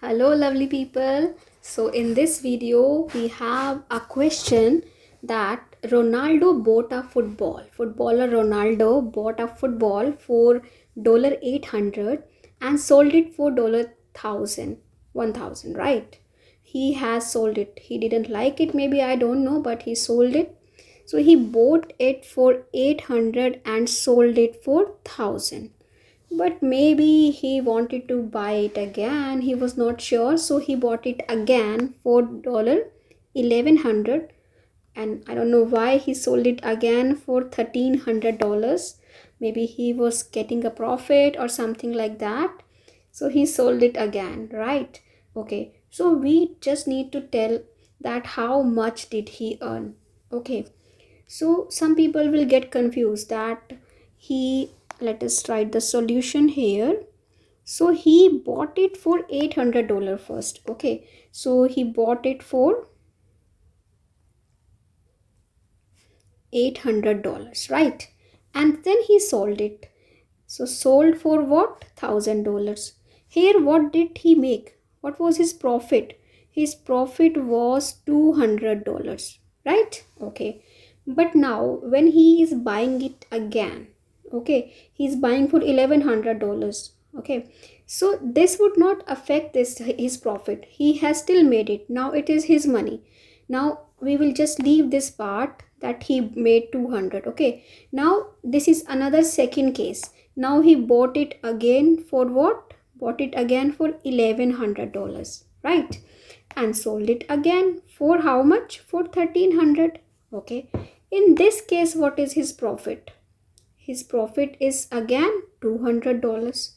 Hello lovely people. So in this video we have a question that Ronaldo bought a football. Footballer Ronaldo bought a football for $800 and sold it for $1,000, right? He has sold it. He didn't like it, maybe, I don't know, but he sold it. So he bought it for 800 and sold it for 1,000. But maybe he wanted to buy it again. He was not sure, so he bought it again for $1,100. And I don't know why he sold it again for $1,300. Maybe he was getting a profit or something like that. So he sold it again, right? Okay, so we just need to tell that how much did he earn. Okay, so some people will get confused that let us write the solution here. So he bought it for $800 first. Okay, so he bought it for $800, right? And then he sold it. So sold for what? $1,000. Here what did he make? What was his profit? His profit was $200, right? Okay, but now when he is buying it again, okay, he's buying for $1,100. Okay, so this would not affect his profit. He has still made it. Now it is his money. Now we will just leave this part that he made 200. Okay, now this is another second case. Now he bought it again for what? Bought it again for $1,100, right? And sold it again for how much? For $1,300. Okay, in this case what is his profit? His profit is again $200,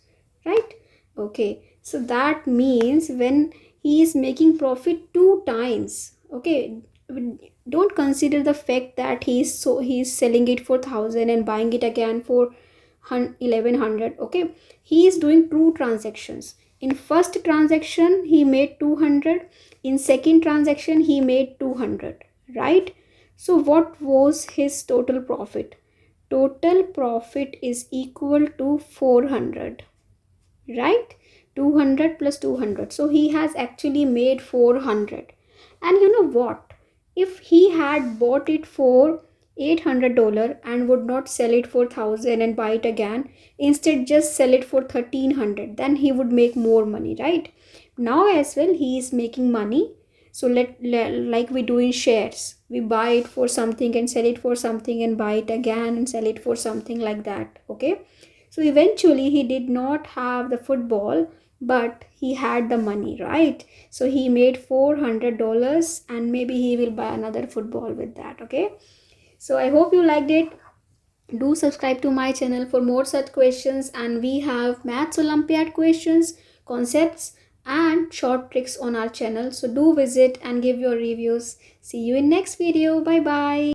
right? Okay, so that means when he is making profit two times, okay, don't consider the fact that he's selling it for 1,000 and buying it again for 1,100. Okay, he is doing two transactions. In first transaction he made 200, in second transaction he made 200, right? So what was his total profit? Total profit is equal to 400, right? 200 plus 200, so he has actually made 400. And you know what, if he had bought it for $800 and would not sell it for 1,000 and buy it again, instead just sell it for 1,300, then he would make more money, right? Now as well he is making money. So like we do in shares, we buy it for something and sell it for something and buy it again and sell it for something, like that. Okay, so eventually he did not have the football, but he had the money, right? So he made $400 and maybe he will buy another football with that. Okay, so I hope you liked it. Do subscribe to my channel for more such questions, and we have Maths Olympiad questions, concepts and short tricks on our channel. So do visit and give your reviews. See you in next video. Bye bye.